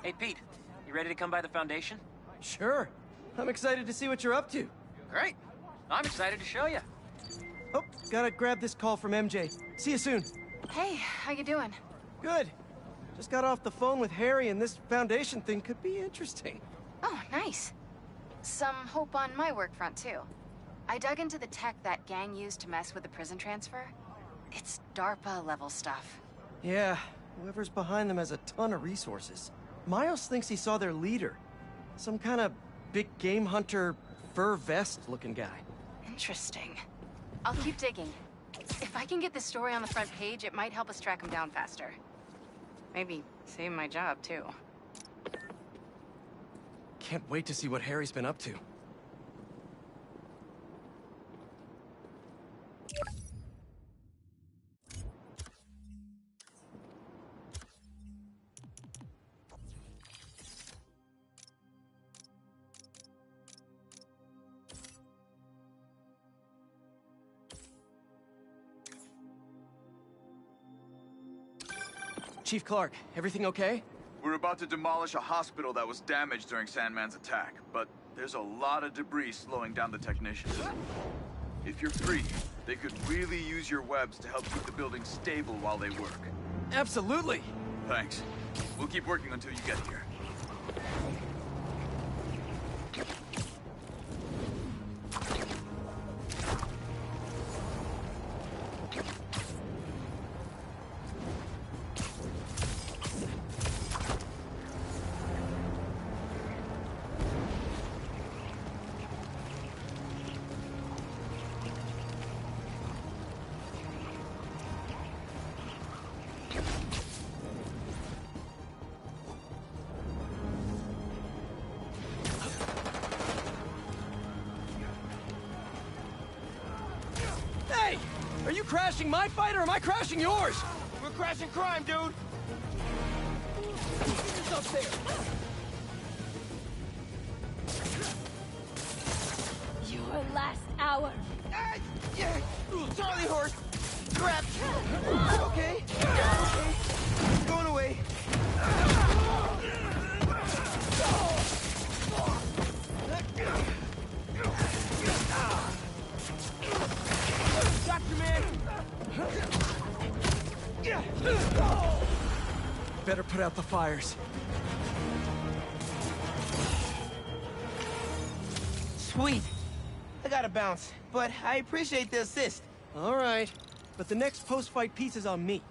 Hey, Pete. You ready to come by the Foundation? Sure. I'm excited to see what you're up to. Great. I'm excited to show you. Oh, gotta grab this call from MJ. See you soon. Hey, how you doing? Good. Just got off the phone with Harry, and this Foundation thing could be interesting. Oh, nice. Some hope on my work front, too. I dug into the tech that gang used to mess with the prison transfer. It's DARPA-level stuff. Yeah, whoever's behind them has a ton of resources. Miles thinks he saw their leader. Some kind of big game hunter, fur vest-looking guy. Interesting. I'll keep digging. If I can get this story on the front page, it might help us track him down faster. Maybe save my job, too. Can't wait to see what Harry's been up to. Chief Clark, everything okay? We're about to demolish a hospital that was damaged during Sandman's attack, but there's a lot of debris slowing down the technicians. If you're free, they could really use your webs to help keep the building stable while they work. Absolutely! Thanks. We'll keep working until you get here. Are you crashing my fight or am I crashing yours? We're crashing crime, dude! It's up there! Your last hour. Yeah! Charlie horse! Crap! Okay. Going away. Got you, man! Better put out the fires. Sweet. I gotta bounce, but I appreciate the assist. All right, but the next post-fight piece is on me.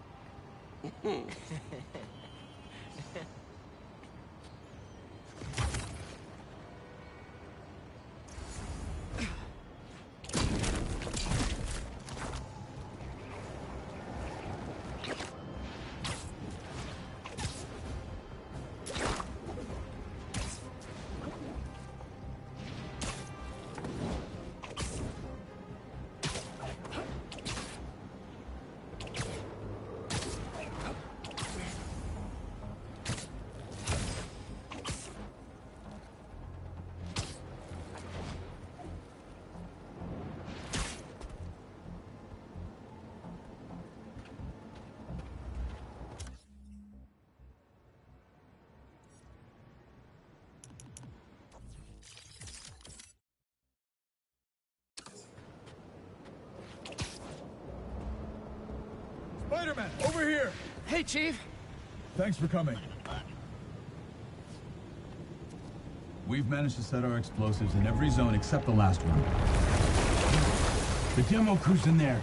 Spider-Man, over here! Hey, Chief! Thanks for coming. We've managed to set our explosives in every zone except the last one. The demo crew's in there.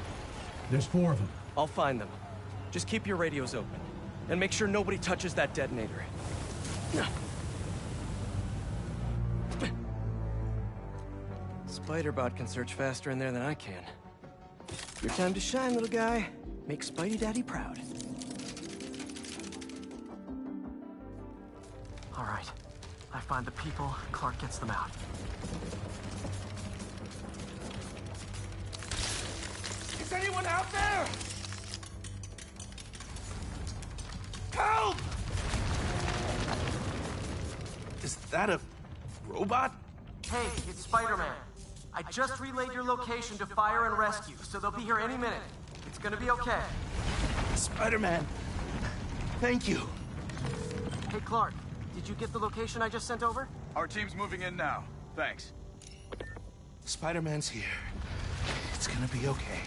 There's 4 of them. I'll find them. Just keep your radios open. And make sure nobody touches that detonator. Spider-Bot can search faster in there than I can. Your time to shine, little guy. Make Spidey Daddy proud. All right. I find the people, Clark gets them out. Is anyone out there? Help! Is that a robot? Hey, it's Spider-Man. I just relayed your location to fire and rescue, so they'll be here any minute. It's gonna be okay. Spider-Man. Thank you. Hey, Clark. Did you get the location I just sent over? Our team's moving in now. Thanks. Spider-Man's here. It's gonna be okay.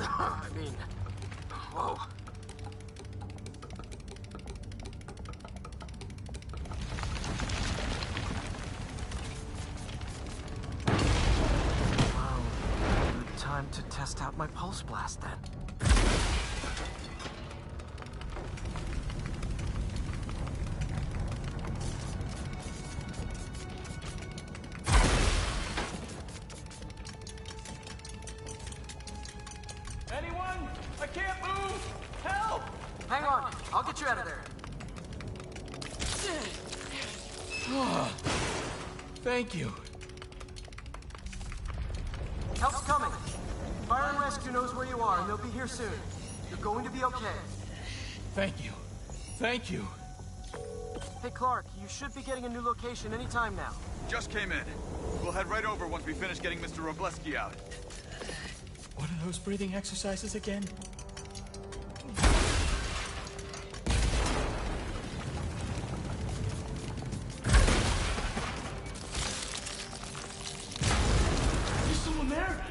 I mean, whoa. Wow, good time to test out my pulse blast then. Anyone? I can't move! Help! Hang on, I'll get you out of there. Thank you. Help's coming. Fire and Rescue knows where you are, and they'll be here soon. You're going to be okay. Thank you. Thank you. Hey, Clark, you should be getting a new location any time now. Just came in. We'll head right over once we finish getting Mr. Robleski out. What are those breathing exercises again? Is someone there?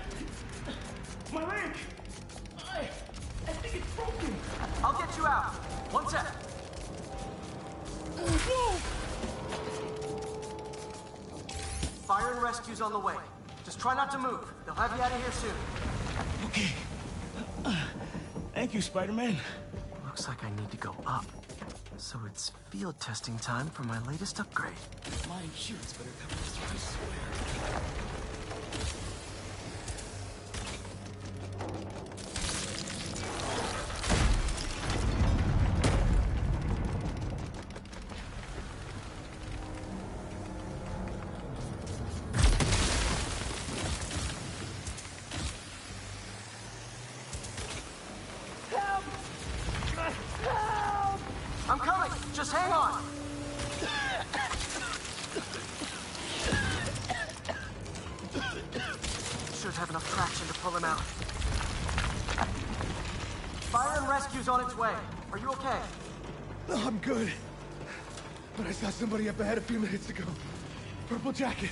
My leg! I think it's broken! I'll get you out. One sec. Whoa! Fire and Rescue's on the way. Just try not to move. They'll have you out of here soon. Okay. Thank you, Spider-Man. Looks like I need to go up. So it's field testing time for my latest upgrade. My insurance better cover this, I swear. I'm coming! Just hang on! Should have enough traction to pull him out. Fire and Rescue's on its way. Are you okay? No, I'm good. But I saw somebody up ahead a few minutes ago. Purple jacket.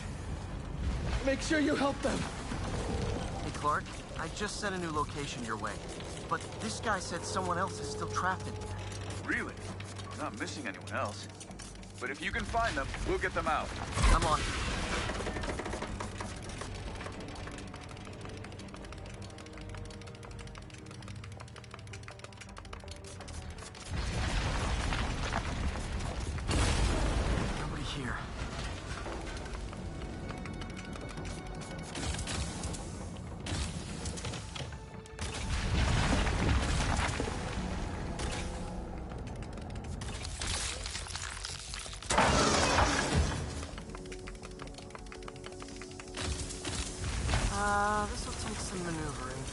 Make sure you help them. Hey, Clark, I just sent a new location your way. But this guy said someone else is still trapped in here. Really? We're not missing anyone else. But if you can find them, we'll get them out. I'm on. Nobody here. This'll take some maneuvering.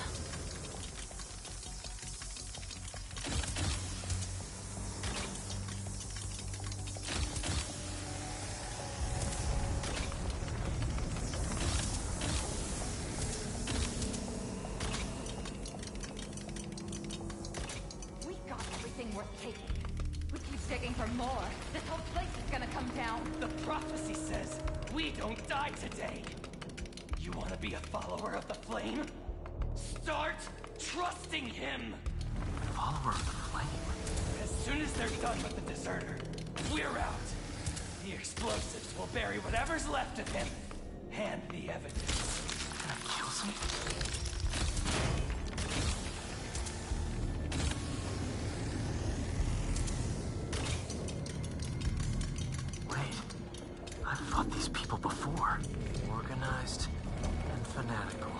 We got everything worth taking. We keep digging for more. This whole place is gonna come down. The prophecy says we don't die today. You want to be a follower of the Flame? Start trusting him! Follower of the Flame? As soon as they're done with the deserter, we're out. The explosives will bury whatever's left of him, and the evidence. Gonna kill some? Wait, I've fought these people before. Organized and fanatical.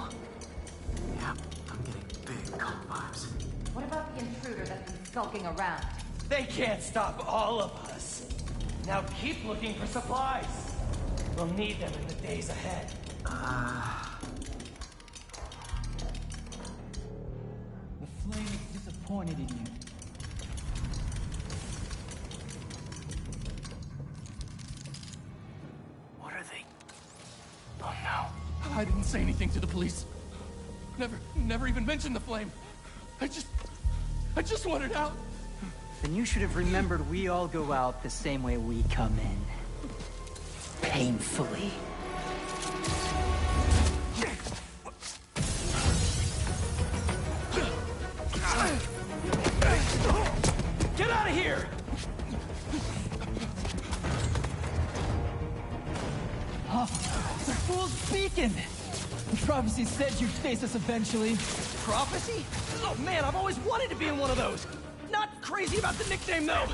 Yep, I'm getting big cult vibes. What about the intruder that's been skulking around? They can't stop all of us. Now keep looking for supplies. We'll need them in the days ahead. The Flame is disappointed in you. I didn't say anything to the police. Never even mentioned the flame. I just wanted out. Then you should have remembered we all go out the same way we come in. Painfully. Get out of here! Oh, the fool's beacon! The prophecy said you'd face us eventually. Prophecy? Oh man, I've always wanted to be in one of those. Not crazy about the nickname though.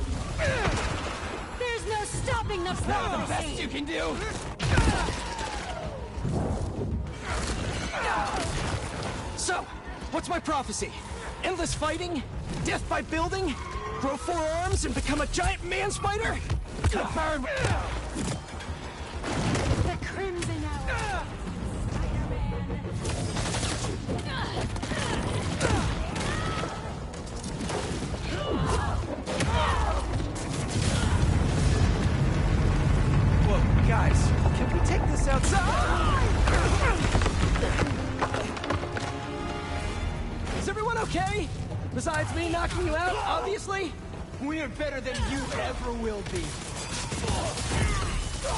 There's no stopping the The best you can do. So, what's my prophecy? Endless fighting? Death by building? Grow 4 arms and become a giant man spider? The Baron... The Crimson Hour. Whoa, guys, can we take this outside? Is everyone okay? Besides me knocking you out, obviously? We're better than you ever will be.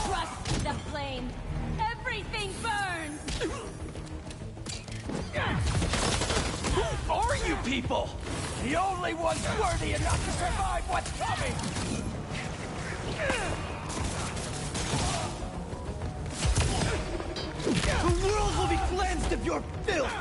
Trust the flame. Everything burns. Who are you people? The only ones worthy enough to survive what's coming! The world will be cleansed of your filth!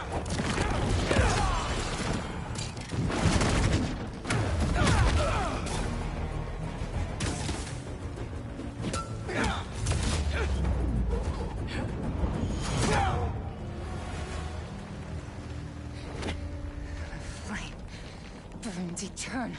Flame burns eternal.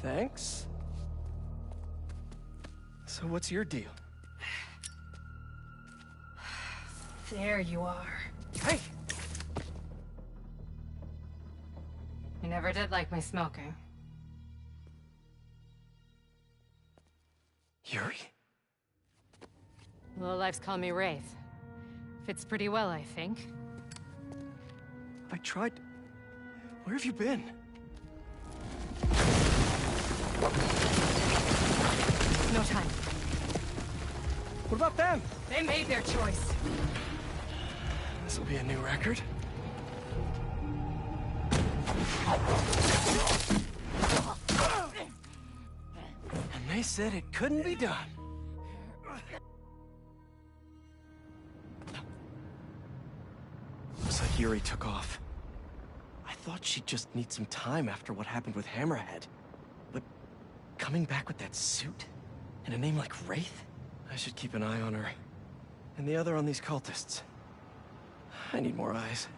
Thanks. So what's your deal? There you are. Hey! You never did like my smoking. Yuri? Lowlifes call me Wraith. Fits pretty well, I think. I tried... Where have you been? No time. What about them? They made their choice. This'll be a new record. And they said it couldn't be done. Looks like Yuri took off. I thought she'd just need some time after what happened with Hammerhead. But coming back with that suit? And a name like Wraith? I should keep an eye on her. And the other on these cultists. I need more eyes.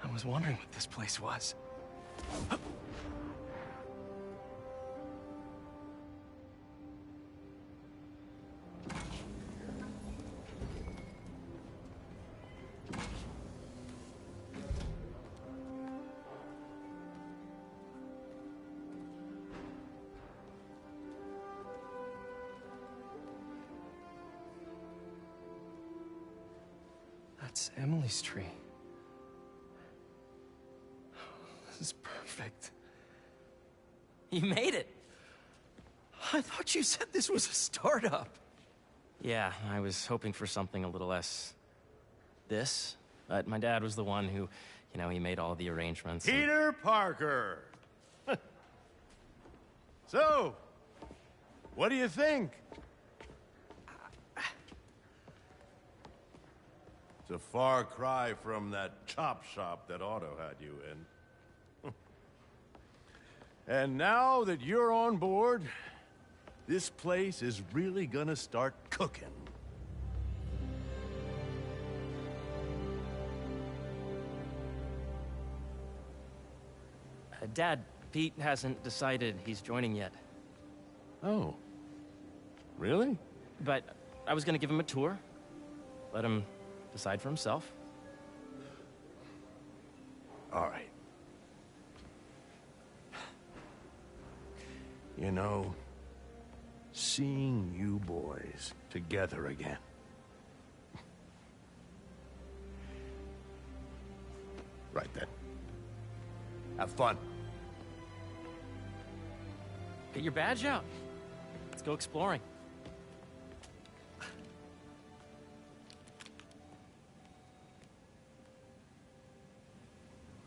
I was wondering what this place was. That's Emily's tree. perfect. You made it. I thought you said this was a startup. Yeah, I was hoping for something a little less... this. But my dad was the one who, he made all the arrangements. Peter Parker! So, what do you think? It's a far cry from that chop shop that Otto had you in. And now that you're on board, this place is really gonna start cooking. Dad, Pete hasn't decided he's joining yet. Oh. Really? But I was gonna give him a tour. Let him decide for himself. All right. You know, seeing you boys together again. Right then. Have fun. Get your badge out. Let's go exploring.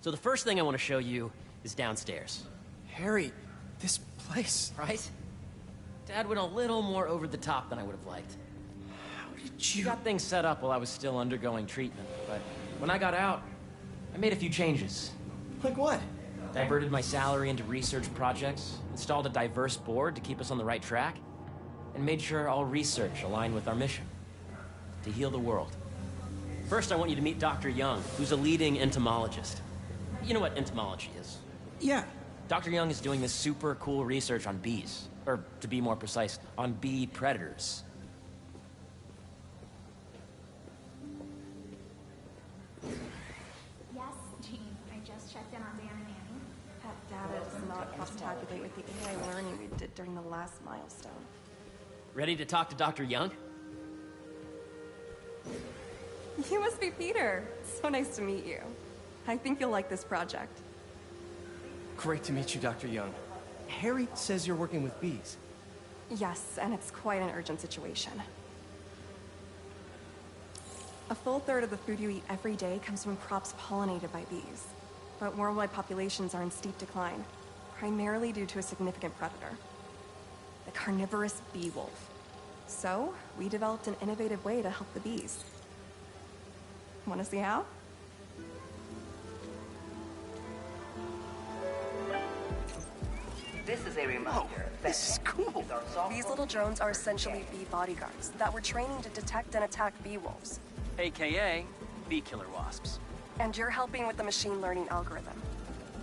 So the first thing I want to show you is downstairs. Harry, this place... Right? Dad went a little more over the top than I would have liked. How did He you... got things set up while I was still undergoing treatment, but when I got out, I made a few changes. Like what? Diverted my salary into research projects, installed a diverse board to keep us on the right track, and made sure all research aligned with our mission, to heal the world. First, I want you to meet Dr. Young, who's a leading entomologist. You know what entomology is? Yeah. Dr. Young is doing this super cool research on bees, or to be more precise, on bee predators. Yes, Jean. I just checked in on Dan and Annie. That data does not cross-tabulate with the AI learning we did during the last milestone. Ready to talk to Dr. Young? You must be Peter. So nice to meet you. I think you'll like this project. Great to meet you, Dr. Young. Harry says you're working with bees. Yes, and it's quite an urgent situation. A full third of the food you eat every day comes from crops pollinated by bees. But worldwide populations are in steep decline, primarily due to a significant predator, the carnivorous bee wolf. So, we developed an innovative way to help the bees. Want to see how? This is a reminder. This is cool. These little drones are essentially bee bodyguards that we're training to detect and attack bee wolves. AKA bee killer wasps. And you're helping with the machine learning algorithm.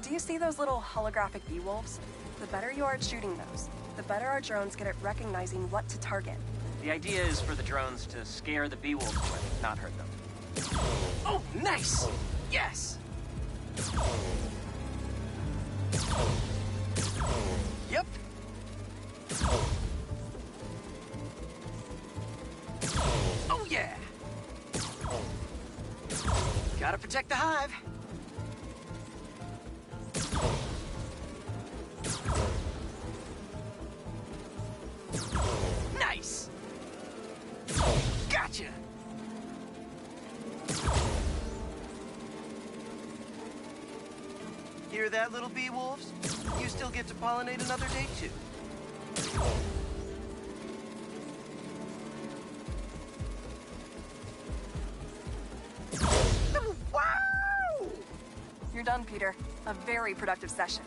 Do you see those little holographic bee wolves? The better you are at shooting those, the better our drones get at recognizing what to target. The idea is for the drones to scare the bee wolves away, not hurt them. Oh, nice! Yes! Yep. Oh, yeah! Gotta protect the hive. Nice! Gotcha! Hear that, little bee wolves? You still get to pollinate another day, too. Wow! You're done, Peter. A very productive session.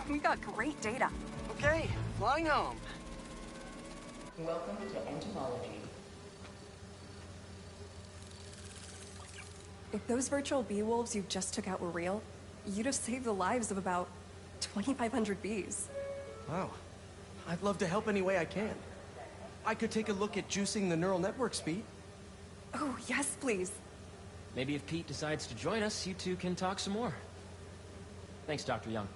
We got great data. Okay, flying home. Welcome to entomology. If those virtual bee wolves you just took out were real, you'd have saved the lives of about 2,500 bees. Wow. I'd love to help any way I can. I could take a look at juicing the neural network speed. Oh, yes, please. Maybe if Pete decides to join us, you two can talk some more. Thanks, Dr. Young.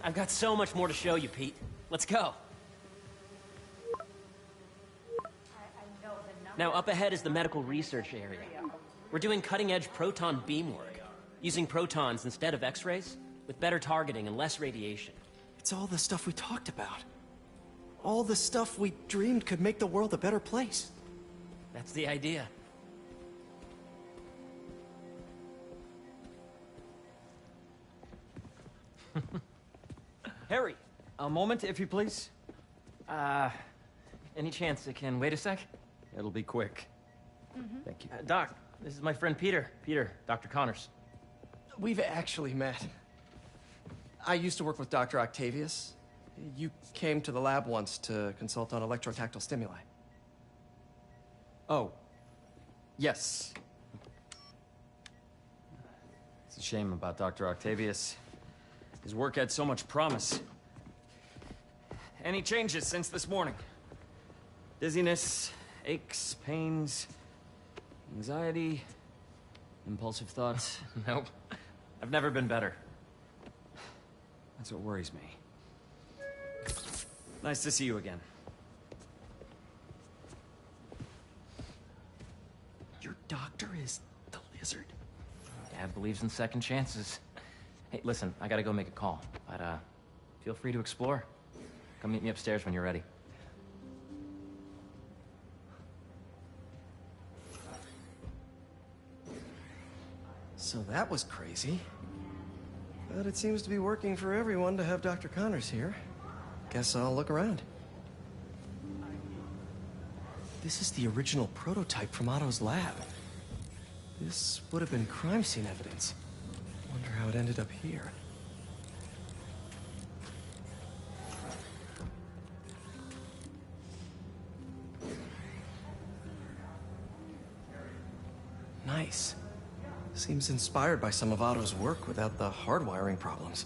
I've got so much more to show you, Pete. Let's go. Now, up ahead is the medical research area. We're doing cutting-edge proton beam work. Using protons instead of X-rays, with better targeting and less radiation. It's all the stuff we talked about. All the stuff we dreamed could make the world a better place. That's the idea. Harry, a moment, if you please. Any chance it can wait a sec? It'll be quick. Thank you. Doc, this is my friend Peter. Peter, Dr. Connors. We've actually met. I used to work with Dr. Octavius. You came to the lab once to consult on electrotactile stimuli. Oh. Yes. It's a shame about Dr. Octavius. His work had so much promise. Any changes since this morning? Dizziness, aches, pains, anxiety, impulsive thoughts? Nope. I've never been better. That's what worries me. Nice to see you again. Your doctor is the lizard? Dad believes in second chances. Hey, listen, I gotta go make a call, but feel free to explore. Come meet me upstairs when you're ready. So that was crazy. But it seems to be working for everyone to have Dr. Connors here. Guess I'll look around. This is the original prototype from Otto's lab. This would have been crime scene evidence. Wonder how it ended up here. Nice. Seems inspired by some of Otto's work without the hardwiring problems.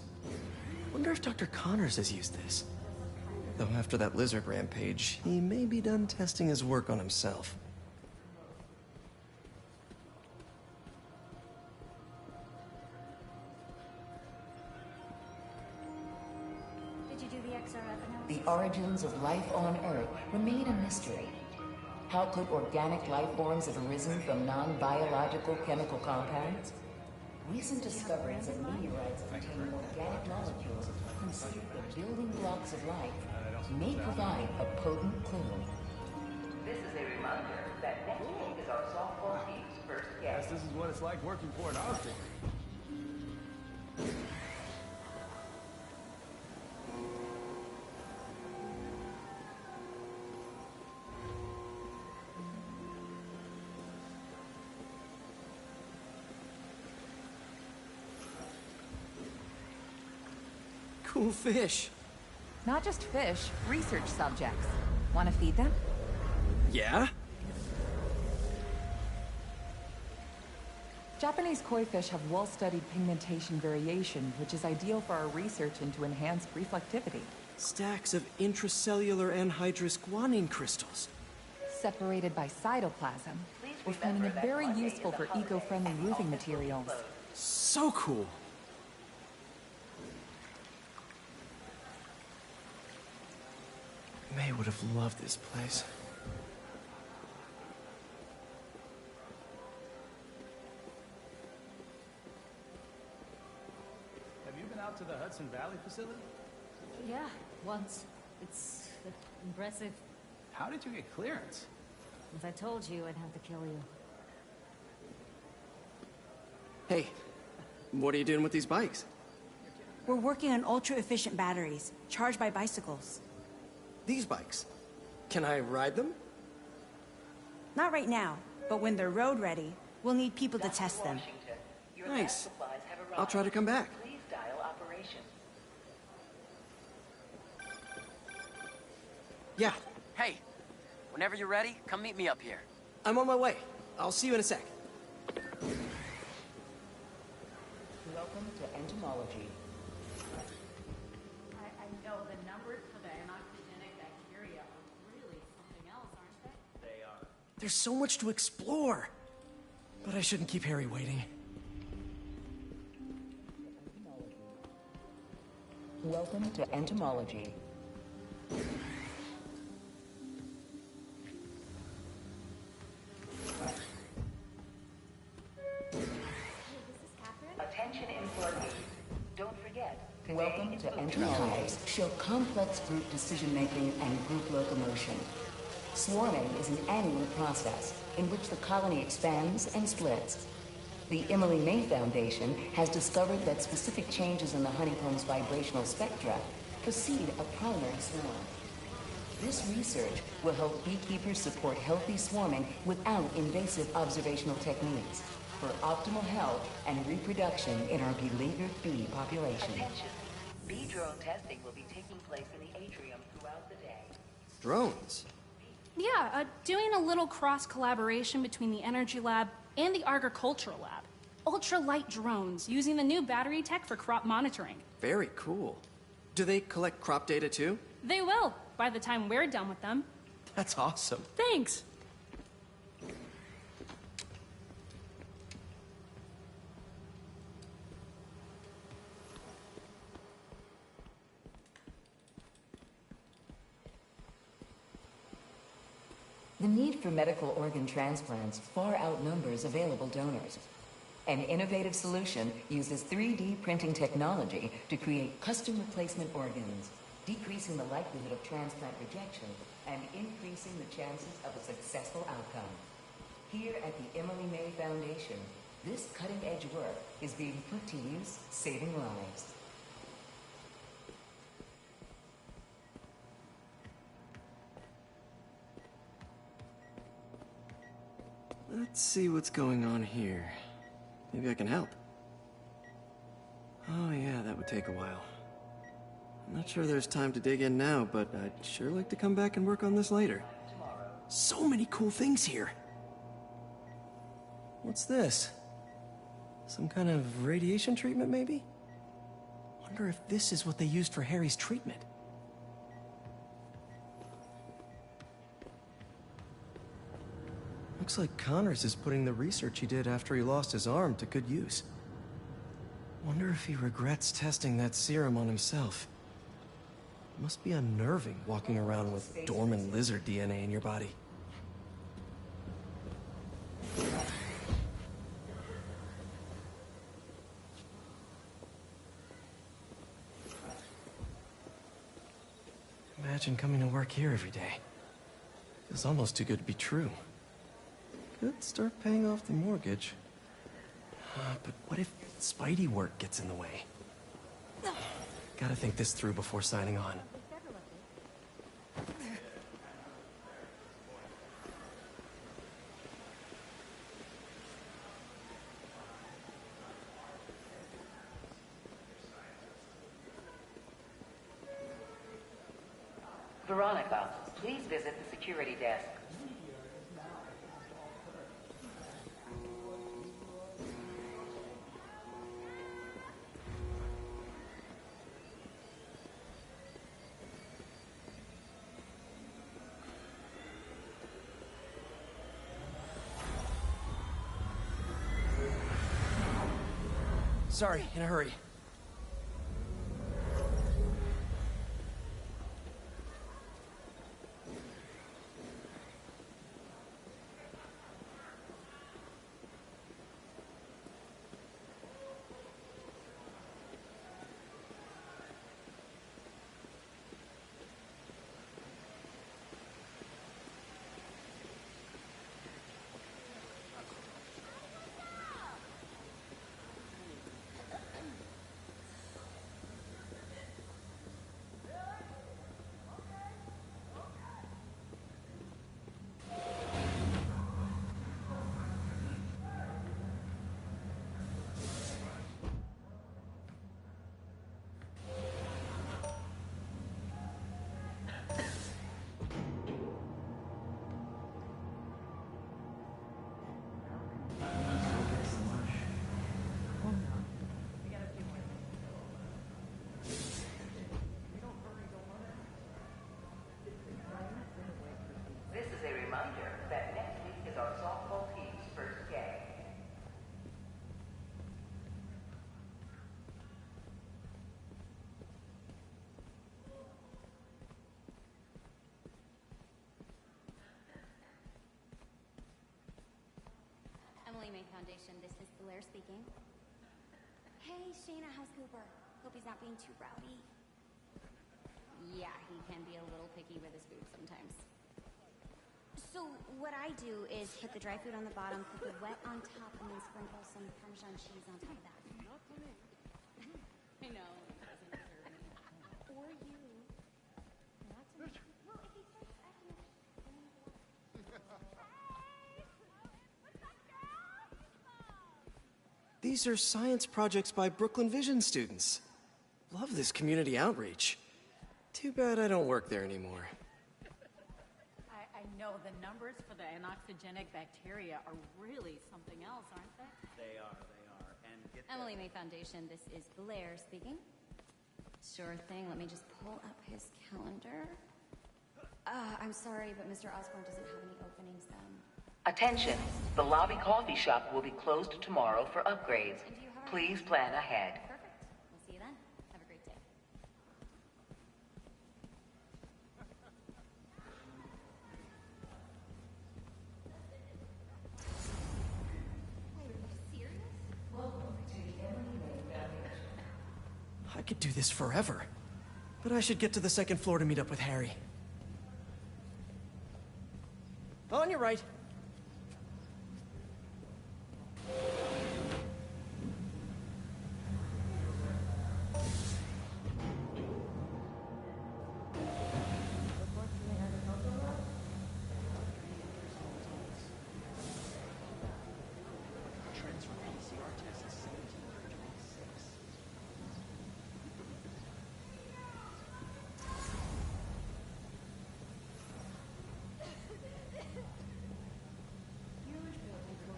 Wonder if Dr. Connors has used this. Though after that lizard rampage, he may be done testing his work on himself. Did you do the XRF analysis? The origins of life on Earth remain a mystery. How could organic life forms have arisen from non-biological chemical compounds? Recent discoveries of meteorites containing organic molecules considered the building blocks of life may provide a potent clue. This is a reminder that next week is our softball team's first game. Guess this is what it's like working for an OSCORP. Cool fish. Not just fish, research subjects. Want to feed them? Yeah? Japanese koi fish have well-studied pigmentation variation, which is ideal for our research into enhanced reflectivity. Stacks of intracellular anhydrous guanine crystals. Separated by cytoplasm, we're finding it very useful for eco-friendly roofing materials. So cool. May would have loved this place. Have you been out to the Hudson Valley facility? Yeah, once. It's impressive. How did you get clearance? If I told you, I'd have to kill you. Hey, what are you doing with these bikes? We're working on ultra-efficient batteries, charged by bicycles. These bikes. Can I ride them? Not right now, but when they're road ready, we'll need people to test them. Nice. I'll try to come back. Please dial operations. Yeah, Hey, whenever you're ready, come meet me up here. I'm on my way. I'll see you in a sec. Welcome to entomology. I know the numbers for the anoxygenic bacteria are really something else, aren't they? They are. There's so much to explore. But I shouldn't keep Harry waiting. Welcome to entomology. to enter hives show complex group decision-making and group locomotion. Swarming is an annual process in which the colony expands and splits. The Emily May Foundation has discovered that specific changes in the honeycomb's vibrational spectra precede a primary swarm. This research will help beekeepers support healthy swarming without invasive observational techniques for optimal health and reproduction in our beleaguered bee population. Attention. Bee drone testing will be taking place in the atrium throughout the day. Drones? Yeah, doing a little cross-collaboration between the Energy Lab and the Agricultural Lab. Ultralight drones using the new battery tech for crop monitoring. Very cool. Do they collect crop data too? They will, by the time we're done with them. That's awesome. Thanks. The need for medical organ transplants far outnumbers available donors. An innovative solution uses 3D printing technology to create custom replacement organs, decreasing the likelihood of transplant rejection and increasing the chances of a successful outcome. Here at the Emily May Foundation, this cutting-edge work is being put to use, saving lives. Let's see what's going on here. Maybe I can help. Oh yeah, that would take a while. I'm not sure there's time to dig in now, but I'd sure like to come back and work on this later. So many cool things here. What's this? Some kind of radiation treatment, maybe? Wonder if this is what they used for Harry's treatment. Looks like Connors is putting the research he did after he lost his arm to good use. Wonder if he regrets testing that serum on himself. Must be unnerving walking around with dormant lizard DNA in your body. Imagine coming to work here every day. Feels almost too good to be true. Could start paying off the mortgage. But what if Spidey work gets in the way? Gotta think this through before signing on. Veronica, please visit the security desk. Sorry, in a hurry. Emily May Foundation, this is Blair speaking. Hey, Shayna House Cooper. Hope he's not being too rowdy. Yeah, he can be a little picky with his food sometimes. So what I do is put the dry food on the bottom, put the wet on top, and then sprinkle some Parmesan cheese on top of that. Not for me. I know. It doesn't deserve me. Or you. Not to me. Well, if he starts acting up, These are science projects by Brooklyn Vision students. Love this community outreach. Too bad I don't work there anymore. I know the numbers for the anoxygenic bacteria are really something else, aren't they? They are. And get Emily May Foundation, this is Blair speaking. Sure thing, let me just pull up his calendar. I'm sorry, but Mr. Osborne doesn't have any openings then. Attention, the lobby coffee shop will be closed tomorrow for upgrades. Please plan ahead. Perfect. We'll see you then. Have a great day. I could do this forever. But I should get to the second floor to meet up with Harry. On your right.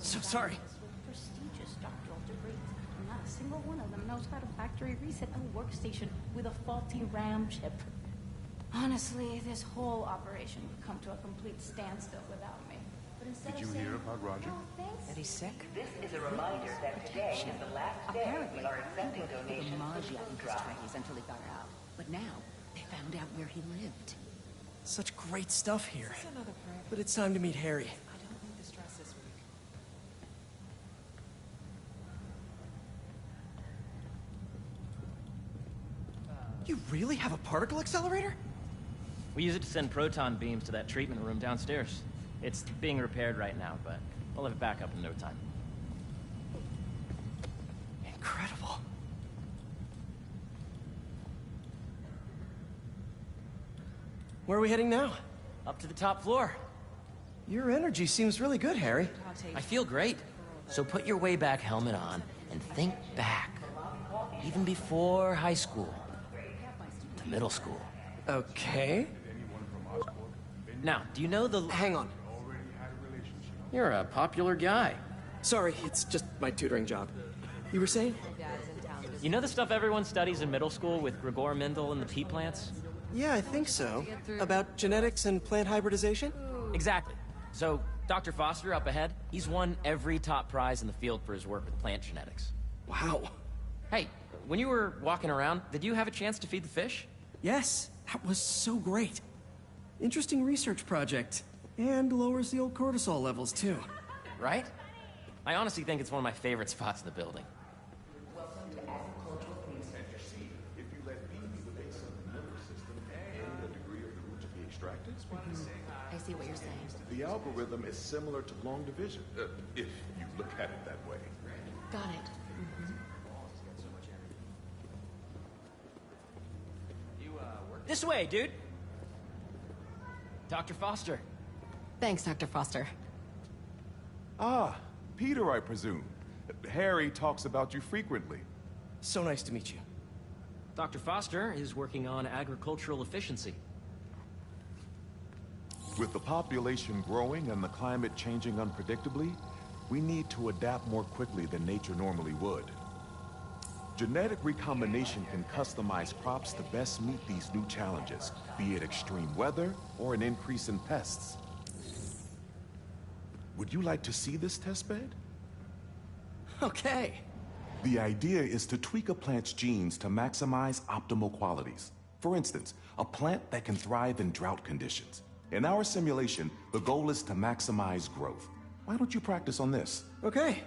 So sorry. Prestigious doctoral degrees. Not a single one of them knows how to factory reset a workstation with a faulty RAM chip. Honestly, this whole operation would come to a complete standstill without me. But instead Did you of saying, hear about Roger? "Oh, thanks," That he's sick? This is a reminder that today is the last day we are accepting donations for food drives. until he got out. But now, they found out where he lived. Such great stuff here. But it's time to meet Harry. I don't need the stress this week. You really have a particle accelerator? We use it to send proton beams to that treatment room downstairs. It's being repaired right now, but we'll have it back up in no time. Incredible. Where are we heading now? Up to the top floor. Your energy seems really good, Harry. I feel great. So put your way back helmet on and think back. Even before high school. To middle school. Okay. Now, do you know the... Hang on. You're a popular guy. Sorry, it's just my tutoring job. You were saying? You know the stuff everyone studies in middle school with Gregor Mendel and the pea plants? Yeah, I think so. About genetics and plant hybridization? Exactly. So, Dr. Foster up ahead, he's won every top prize in the field for his work with plant genetics. Wow. Hey, when you were walking around, did you have a chance to feed the fish? Yes, that was so great. Interesting research project. And lowers the old cortisol levels, too. Right? I honestly think it's one of my favorite spots in the building. Welcome to agricultural research. If you let bees the base of the nervous system and the degree of the root to be extracted, I see what you're saying. the algorithm is similar to long division, if you look at it that way. Got it. This way, dude! Dr. Foster. Thanks, Dr. Foster. Ah, Peter, I presume. Harry talks about you frequently. So nice to meet you. Dr. Foster is working on agricultural efficiency. With the population growing and the climate changing unpredictably, we need to adapt more quickly than nature normally would. Genetic recombination can customize crops to best meet these new challenges, be it extreme weather or an increase in pests. Would you like to see this testbed? Okay. The idea is to tweak a plant's genes to maximize optimal qualities. For instance, a plant that can thrive in drought conditions. In our simulation, the goal is to maximize growth. Why don't you practice on this? Okay.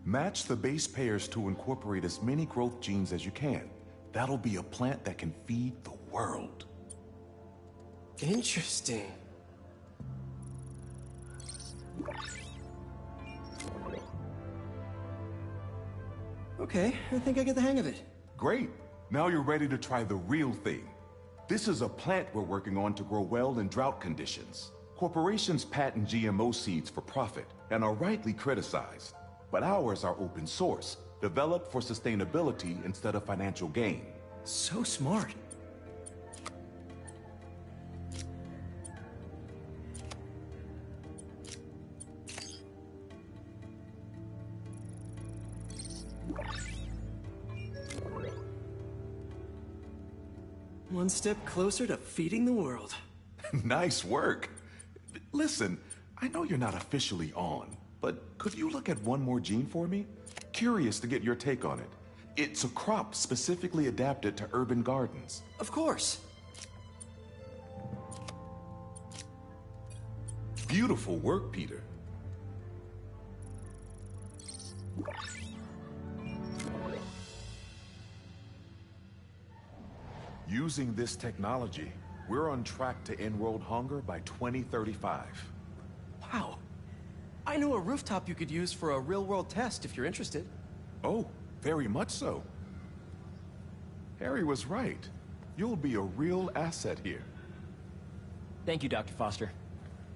Match the base pairs to incorporate as many growth genes as you can. That'll be a plant that can feed the world. Interesting. Okay, I think I get the hang of it. Great. Now you're ready to try the real thing. This is a plant we're working on to grow well in drought conditions. Corporations patent GMO seeds for profit and are rightly criticized. But ours are open source, developed for sustainability instead of financial gain. So smart. One step closer to feeding the world. Nice work. Listen, I know you're not officially on, but could you look at one more gene for me? Curious to get your take on it. It's a crop specifically adapted to urban gardens. Of course. Beautiful work, Peter. Using this technology, we're on track to end world hunger by 2035. Wow. I know a rooftop you could use for a real-world test if you're interested. Oh, very much so. Harry was right. You'll be a real asset here. Thank you, Dr. Foster.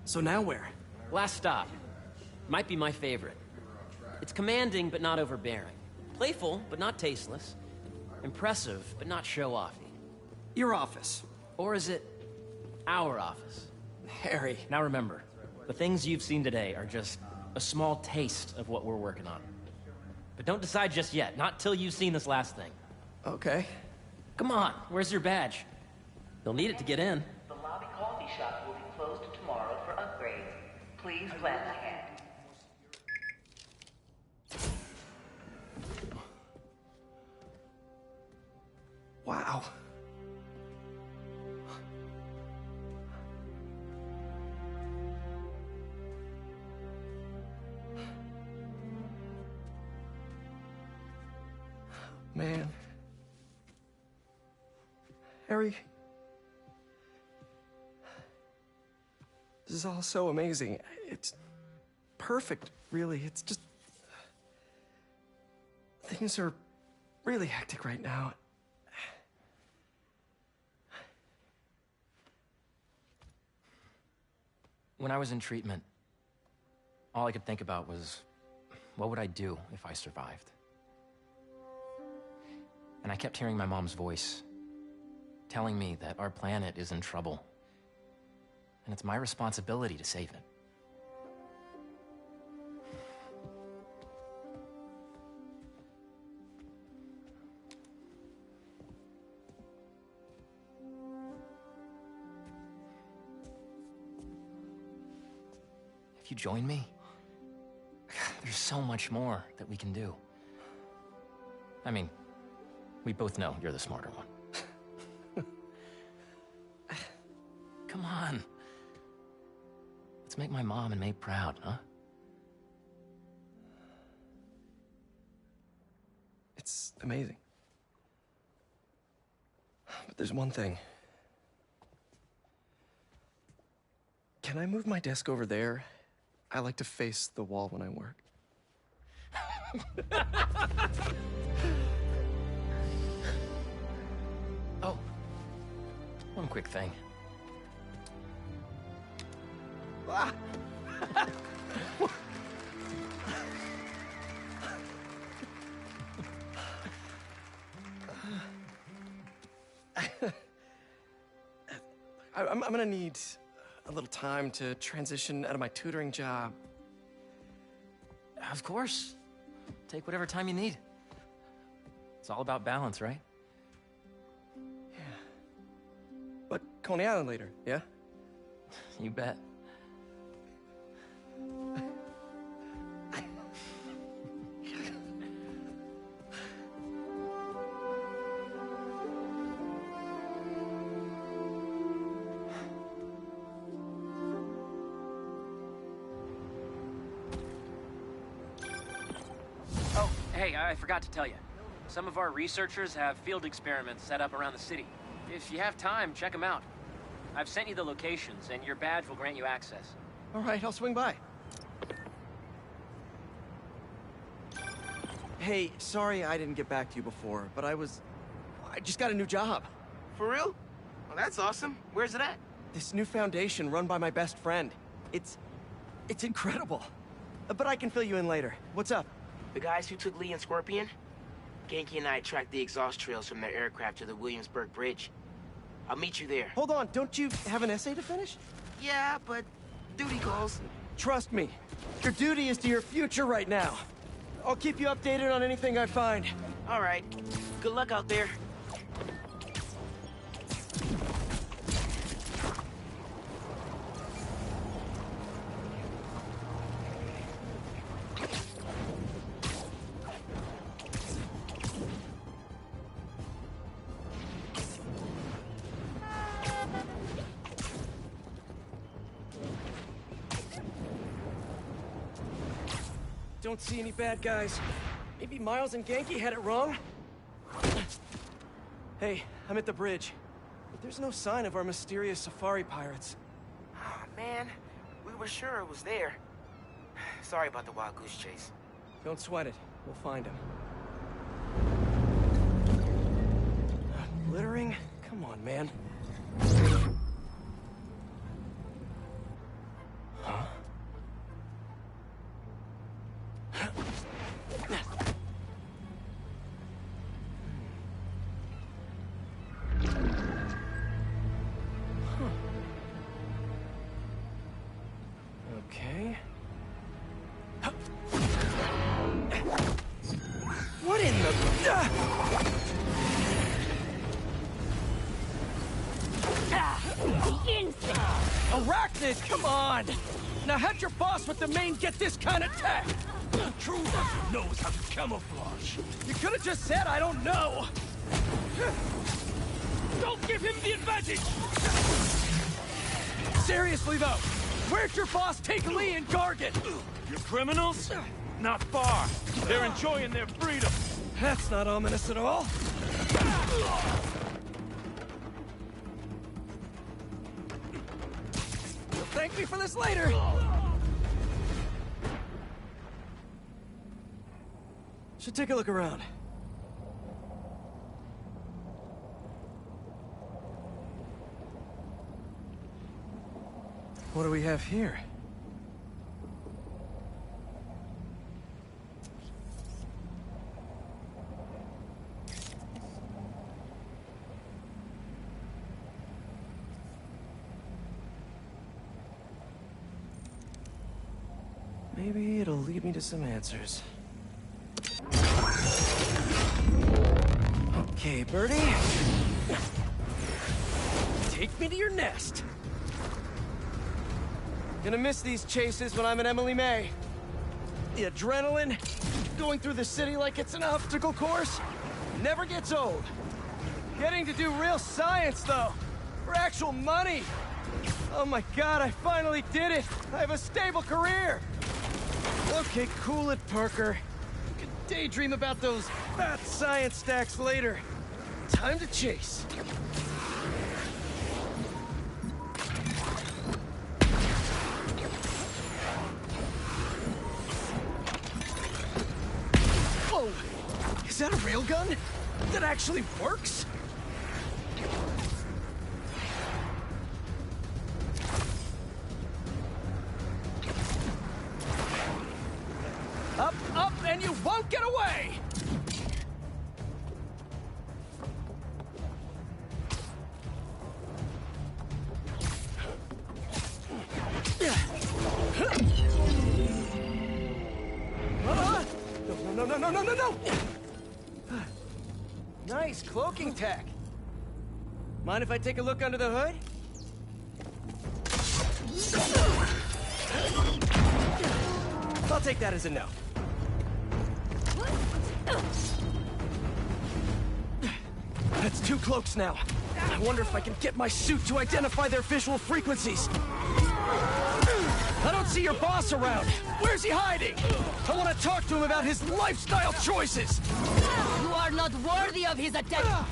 So now where? Last stop. Might be my favorite. It's commanding, but not overbearing. Playful, but not tasteless. Impressive, but not show-offy. Your office. Or is it our office? Harry. Now remember, the things you've seen today are just a small taste of what we're working on. But don't decide just yet, not till you've seen this last thing. Okay. Come on, where's your badge? You'll need it to get in. The lobby coffee shop will be closed tomorrow for upgrades. Please plan ahead. Wow. Man. Harry. This is all so amazing. It's perfect, really. It's just... Things are really hectic right now. When I was in treatment, all I could think about was, what would I do if I survived? And I kept hearing my mom's voice, telling me that our planet is in trouble, and it's my responsibility to save it. If you join me, there's so much more that we can do. I mean, we both know you're the smarter one. Come on. Let's make my mom and May proud, huh? It's amazing. But there's one thing. Can I move my desk over there? I like to face the wall when I work. Oh, one quick thing. Ah. I'm gonna need a little time to transition out of my tutoring job. Of course. Take whatever time you need. It's all about balance, right? Yeah. But Coney Island later, yeah? You bet. Hey, I forgot to tell you. Some of our researchers have field experiments set up around the city. If you have time, check them out. I've sent you the locations, and your badge will grant you access. All right, I'll swing by. Hey, sorry I didn't get back to you before, but I just got a new job. For real? Well, that's awesome. Where's it at? This new foundation run by my best friend. It's incredible. But I can fill you in later. What's up? The guys who took Lee and Scorpion? Genki and I tracked the exhaust trails from their aircraft to the Williamsburg Bridge. I'll meet you there. Hold on, don't you have an essay to finish? Yeah, but duty calls. Trust me, your duty is to your future right now. I'll keep you updated on anything I find. All right. Good luck out there. Don't see any bad guys. Maybe Miles and Genki had it wrong? Hey, I'm at the bridge. But there's no sign of our mysterious safari pirates. Oh, man. We were sure it was there. Sorry about the wild goose chase. Don't sweat it. We'll find him. Littering? Come on, man. Huh? Okay. What in the... Arachnid, come on! Now how'd your boss with the mane get this kind of tech? True knows how to camouflage. You could have just said I don't know! Don't give him the advantage! Seriously though, where'd your boss take Lee and Gargan? You criminals? Not far. They're enjoying their freedom. That's not ominous at all. You'll thank me for this later. Should take a look around. What do we have here? Maybe it'll lead me to some answers. Okay, Birdie. Take me to your nest. Gonna miss these chases when I'm at Emily May. The adrenaline, going through the city like it's an obstacle course, never gets old. Getting to do real science, though, for actual money. Oh my God, I finally did it. I have a stable career. Okay, cool it, Parker. You can daydream about those fat science stacks later. Time to chase. Whoa! Is that a railgun? That actually works? Up, and you won't get away! No! Nice cloaking tech. Mind if I take a look under the hood? I'll take that as a no. That's 2 cloaks now. I wonder if I can get my suit to identify their visual frequencies. I don't see your boss around. Where's he hiding? I want to talk to him about his lifestyle choices. You are not worthy of his attention.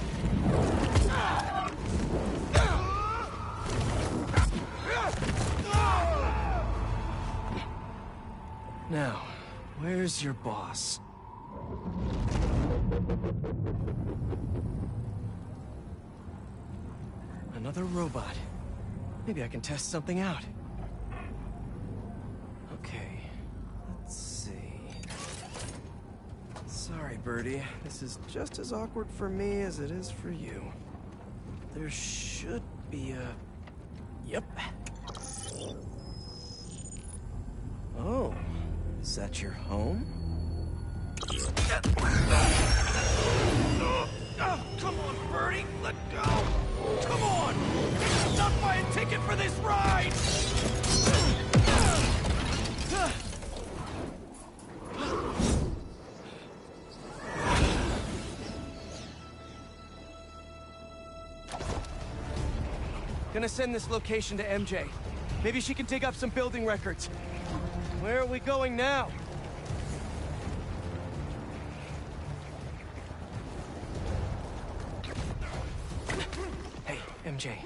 Now, where's your boss? Another robot. Maybe I can test something out. Okay, let's see. Sorry, Birdie. This is just as awkward for me as it is for you. There should be a... Yep. Oh, is that your home? Oh, come on, Birdie! Let go! Come on! Not buy a ticket for this ride! Gonna send this location to MJ. Maybe she can dig up some building records. Where are we going now? Hey, MJ.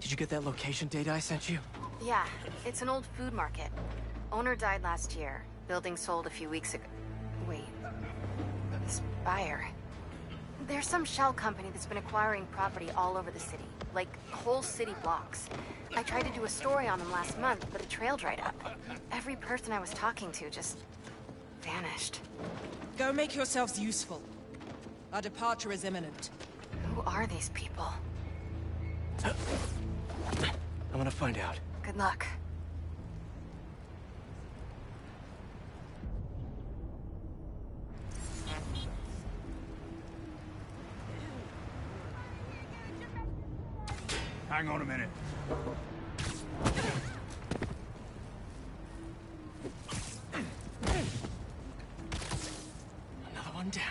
Did you get that location data I sent you? Yeah, it's an old food market. Owner died last year. Building sold a few weeks ago. Wait. This buyer. There's some shell company that's been acquiring property all over the city. Like, whole city blocks. I tried to do a story on them last month, but the trail dried up. Every person I was talking to just... vanished. Go make yourselves useful. Our departure is imminent. Who are these people? I'm gonna find out. Good luck. Hang on a minute. Another one down.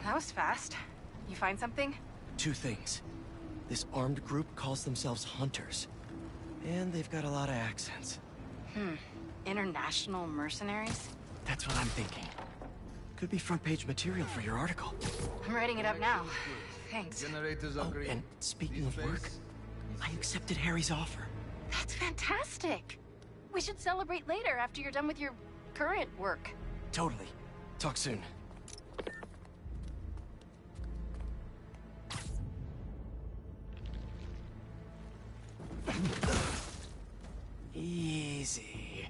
That was fast. You find something? Two things. This armed group calls themselves Hunters. And they've got a lot of accents. International mercenaries? That's what I'm thinking. Could be front-page material for your article. I'm writing it up now. Thanks. Oh, and speaking of work, I accepted Harry's offer. That's fantastic. We should celebrate later after you're done with your current work. Totally. Talk soon. Easy.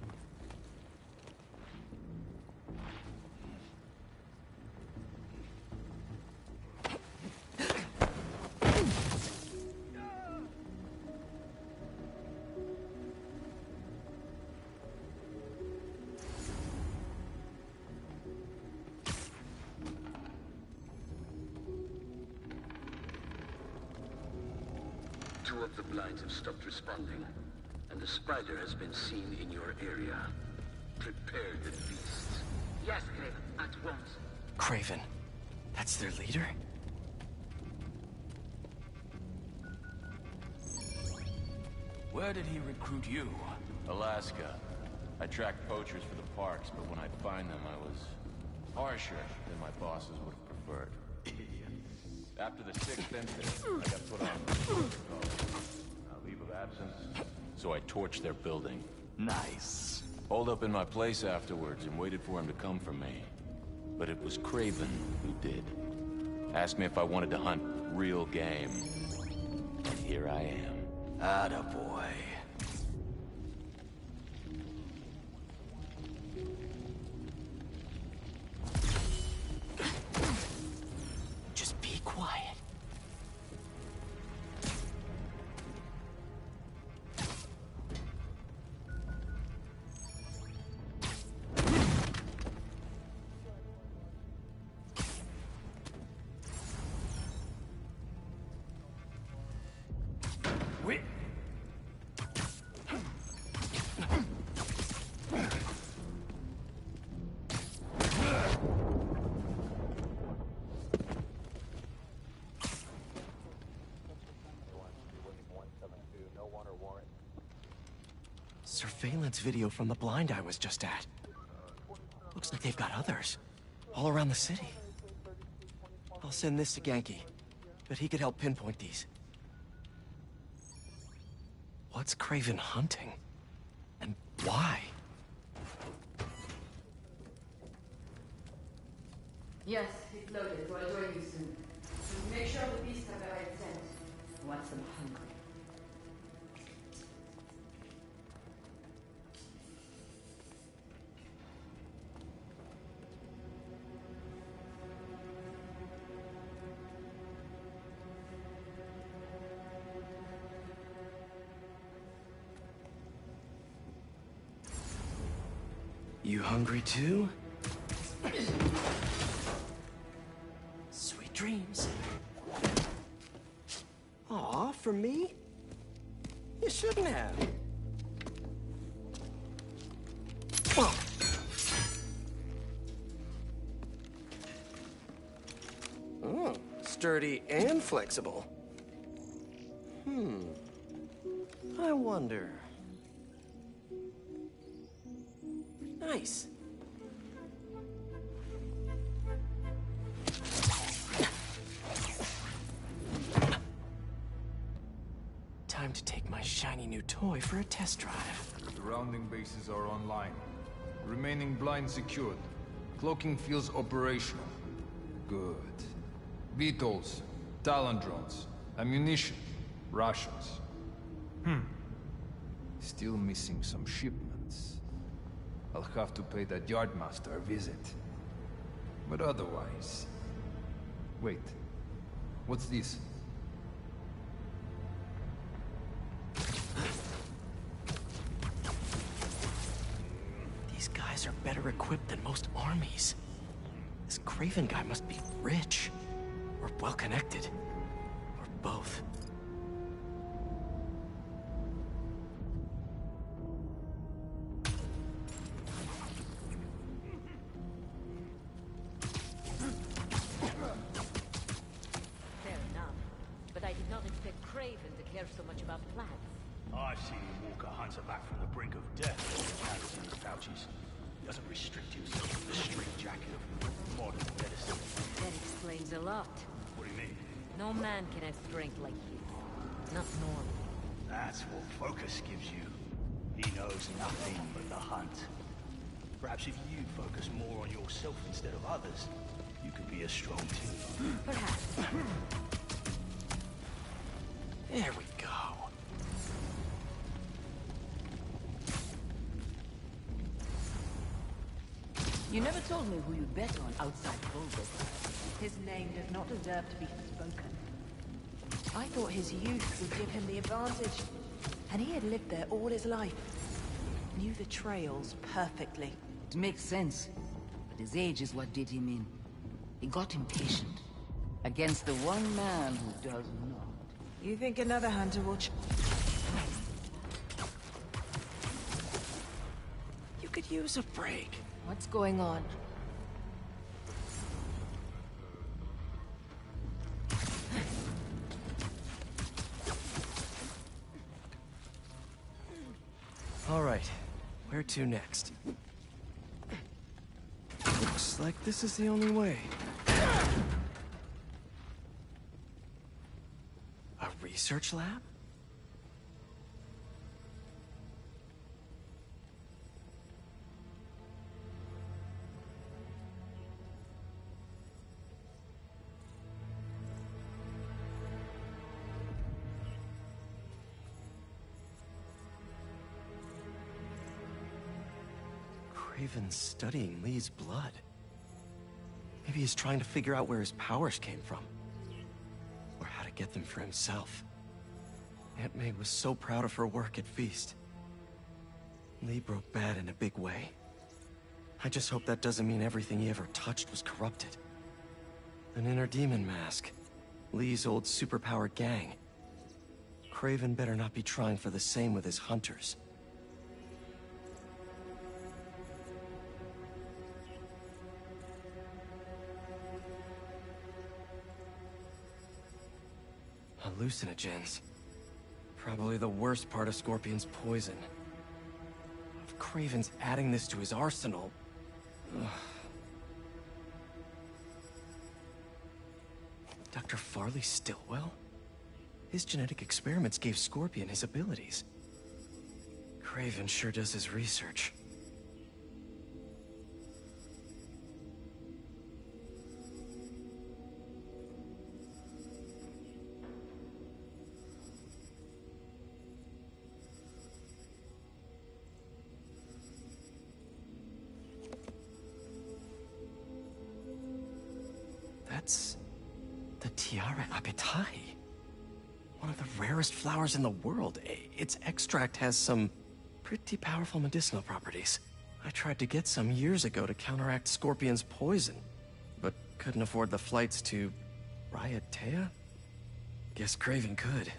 Two of the blinds have stopped responding, and the spider has been seen in your area. Prepare the beast. Yes, Kraven, at once. Kraven. That's their leader? Where did he recruit you? Alaska. I tracked poachers for the parks, but when I'd find them, I was harsher than my bosses would have preferred. After the 6th incident, I got put on a leave of absence, so I torched their building. Nice. Holed up in my place afterwards and waited for him to come for me. But it was Kraven who did. Asked me if I wanted to hunt real game. And here I am. Attaboy. Just be quiet. surveillance video from the blind I was just at. Looks like they've got others. All around the city. I'll send this to Genki. Bet he could help pinpoint these. What's Kraven hunting? And why? Yes, it's loaded, so I'll join you soon. Make sure the beasts have the right scent. I want them hungry. You hungry too? Sweet dreams. Aw, for me? You shouldn't have. Whoa. Oh, sturdy and flexible. I wonder. Nice. Time to take my shiny new toy for a test drive. Surrounding bases are online. Remaining blind secured. Cloaking fields operational. Good. VTOLs, Talon drones, ammunition, rations. Still missing some shipments. I'll have to pay that yardmaster a visit. But otherwise... Wait. What's this? These guys are better equipped than most armies. This Kraven guy must be rich. Or well-connected. Or both. So much about plants. I've seen him walk a hunter back from the brink of death with carrots in his pouches. He doesn't restrict himself to the straitjacket of modern medicine. That explains a lot. What do you mean? No man can have strength like his. Not normal. That's what focus gives you. He knows nothing but the hunt. Perhaps if you'd focus more on yourself instead of others, you could be as strong too. Perhaps. There we go. You never told me who you'd bet on outside Volga. His name does not deserve to be spoken. I thought his youth would give him the advantage, and he had lived there all his life. Knew the trails perfectly. It makes sense, but his age is what did him in. He got impatient. Against the one man who does not. You think another hunter will You could use a break. What's going on? All right, where to next? Looks like this is the only way. A research lab? Kraven's studying Lee's blood. Maybe he's trying to figure out where his powers came from. Or how to get them for himself. Aunt May was so proud of her work at Feast. Lee broke bad in a big way. I just hope that doesn't mean everything he ever touched was corrupted. An inner demon mask. Lee's old superpowered gang. Kraven better not be trying for the same with his hunters. Hallucinogens. Probably the worst part of Scorpion's poison. Kraven's adding this to his arsenal. Ugh. Dr. Farley Stillwell? His genetic experiments gave Scorpion his abilities. Kraven sure does his research. That's the Tiara Apitai. One of the rarest flowers in the world. Its extract has some pretty powerful medicinal properties. I tried to get some years ago to counteract Scorpion's poison, but couldn't afford the flights to Raiatea? Guess Kraven could.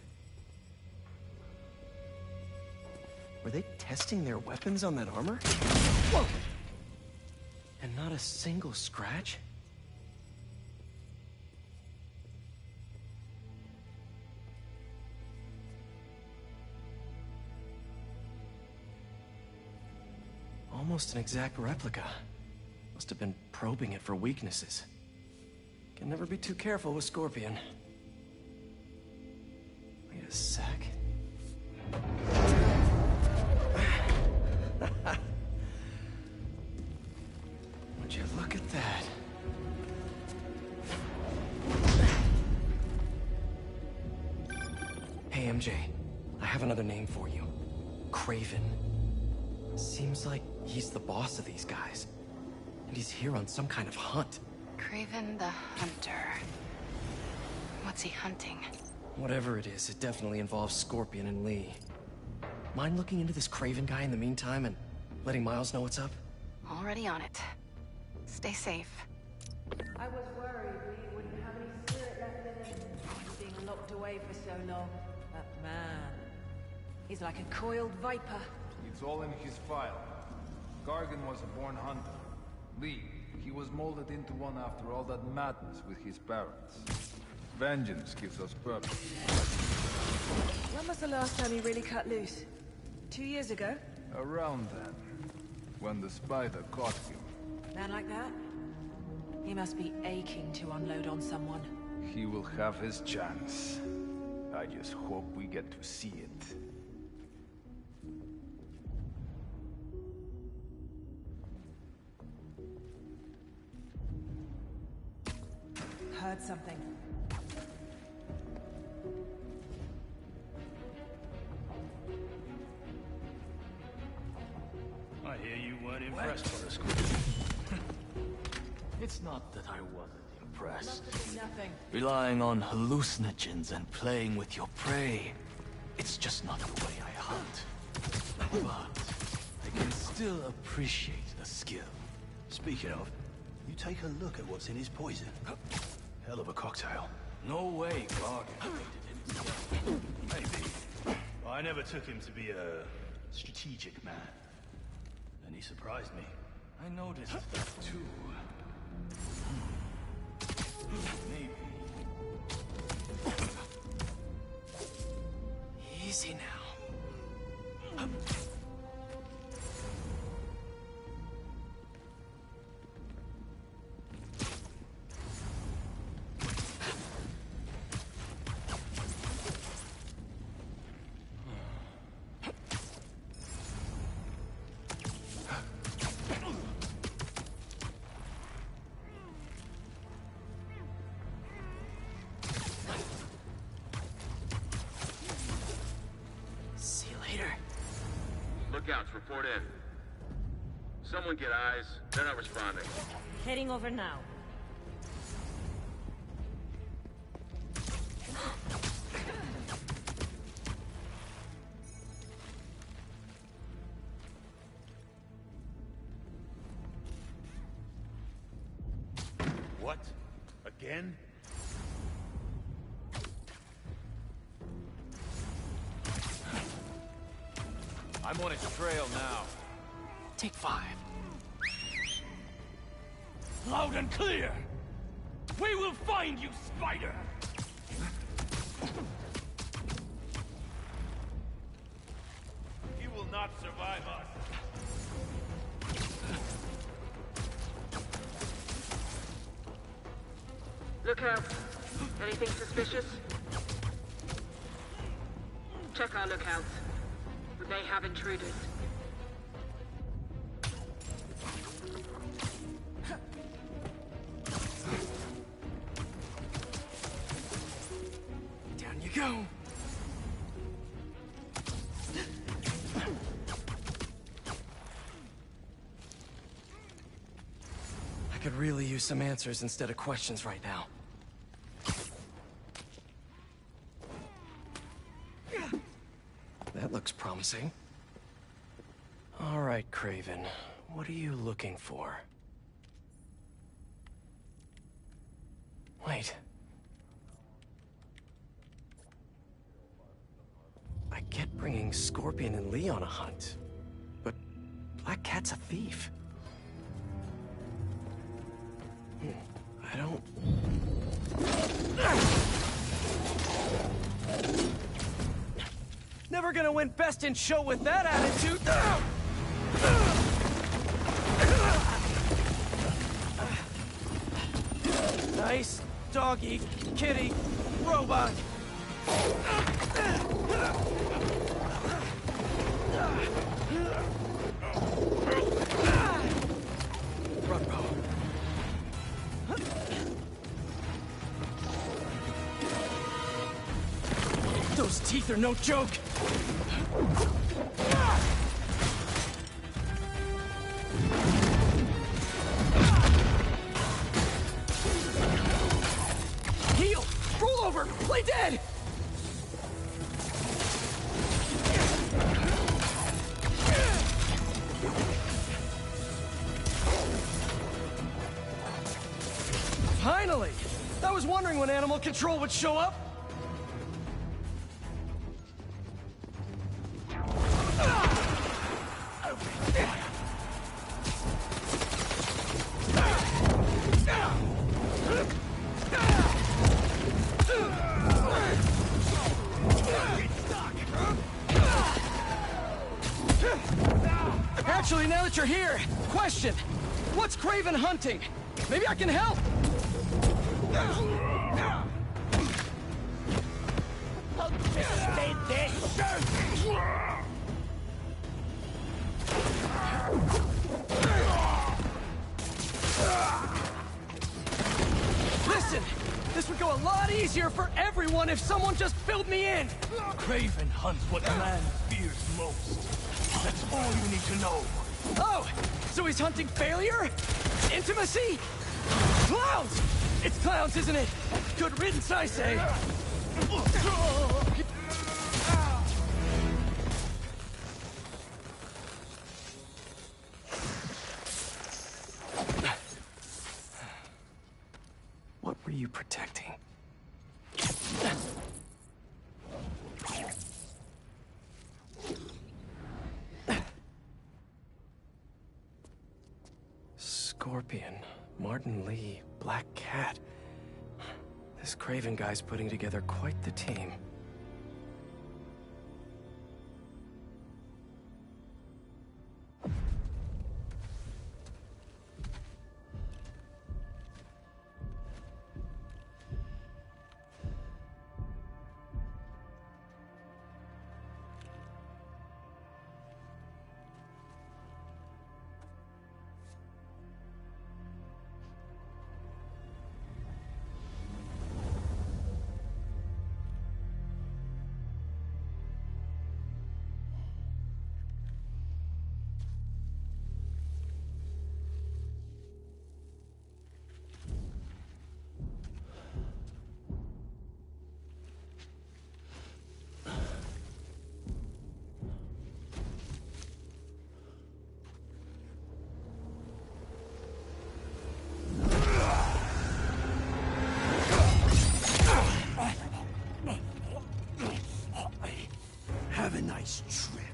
Were they testing their weapons on that armor? Whoa! And not a single scratch? Almost an exact replica. Must have been probing it for weaknesses. Can never be too careful with Scorpion. Wait a sec. Would you look at that? Hey, MJ. I have another name for you. Kraven. Seems like he's the boss of these guys. And he's here on some kind of hunt. Kraven the Hunter. What's he hunting? Whatever it is, it definitely involves Scorpion and Lee. Mind looking into this Kraven guy in the meantime and letting Miles know what's up? Already on it. Stay safe. I was worried we wouldn't have any spirit left in him. Being locked away for so long. That man. He's like a coiled viper. It's all in his file. Gargan was a born hunter. Lee, he was molded into one after all that madness with his parents. Vengeance gives us purpose. When was the last time he really cut loose? 2 years ago? Around then, when the spider caught him. Man like that? He must be aching to unload on someone. He will have his chance. I just hope we get to see it. Heard something. I hear you weren't impressed by the school. It's not that I wasn't impressed. Nothing. Relying on hallucinogens and playing with your prey. It's just not the way I hunt. But I can still appreciate the skill. Speaking of, you take a look at what's in his poison. Hell of a cocktail. No way Gargan made it himself. Maybe. I never took him to be a strategic man. And he surprised me. I noticed that too. Maybe. Easy now. Lookouts, report in. Someone get eyes. They're not responding. Heading over now. What? Again? I'm on its trail now. Take 5. Loud and clear! We will find you, spider! He will not survive us. Look out. Anything suspicious? Check our lookouts. We may have intruders. Down you go. I could really use some answers instead of questions right now. That looks promising. All right, Kraven. What are you looking for? Wait. I get bringing Scorpion and Lee on a hunt, but Black Cat's a thief. I don't... Never gonna win Best in Show with that attitude! Nice doggy, kitty, robot! Front row. Those teeth are no joke! Heal! Roll over! Play dead! Finally! I was wondering when animal control would show up. Actually, now that you're here, question. What's Kraven hunting? Maybe I can help! Listen! This would go a lot easier for everyone if someone just filled me in! Kraven hunts what man fears most. That's all you need to know. Oh! So he's hunting failure? Intimacy? Clowns! It's clowns, isn't it? Good riddance, I say. What were you protecting? Scorpion, Martin Lee, Black Cat. This Kraven guy's putting together quite the team. Have a nice trip.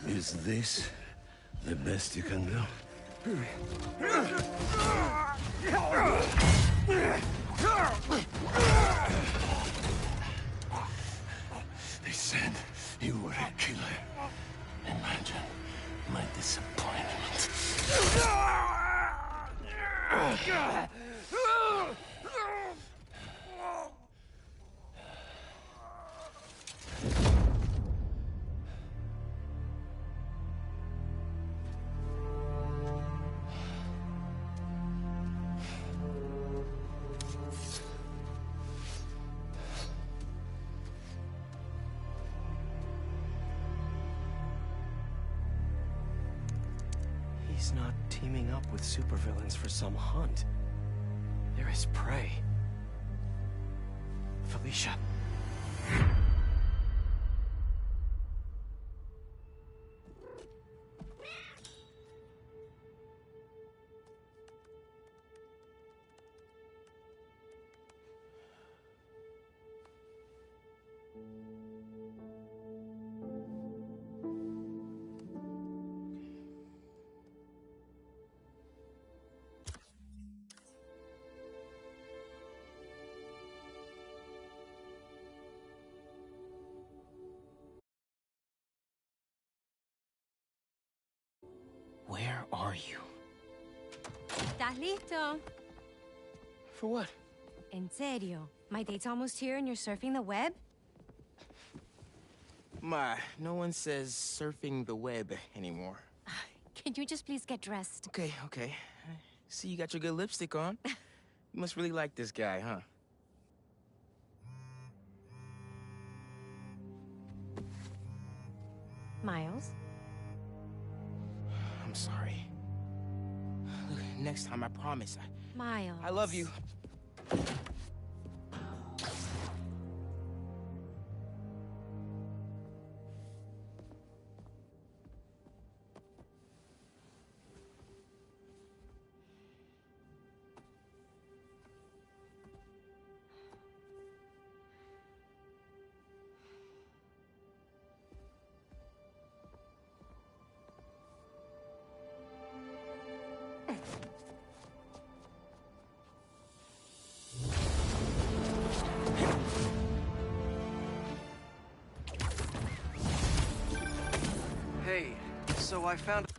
Is this The best you can do. They said you were a killer. Imagine my disappointment. He's not teaming up with supervillains for some hunt. They're his prey. Felicia. Where are you? ¿Estás listo? For what? En serio? My date's almost here and you're surfing the web? Ma, no one says surfing the web anymore. Can you just please get dressed? Okay. See, you got your good lipstick on. You must really like this guy, huh? Miles? I'm sorry. Look, next time, I promise. Miles. I love you. Hey, so I found...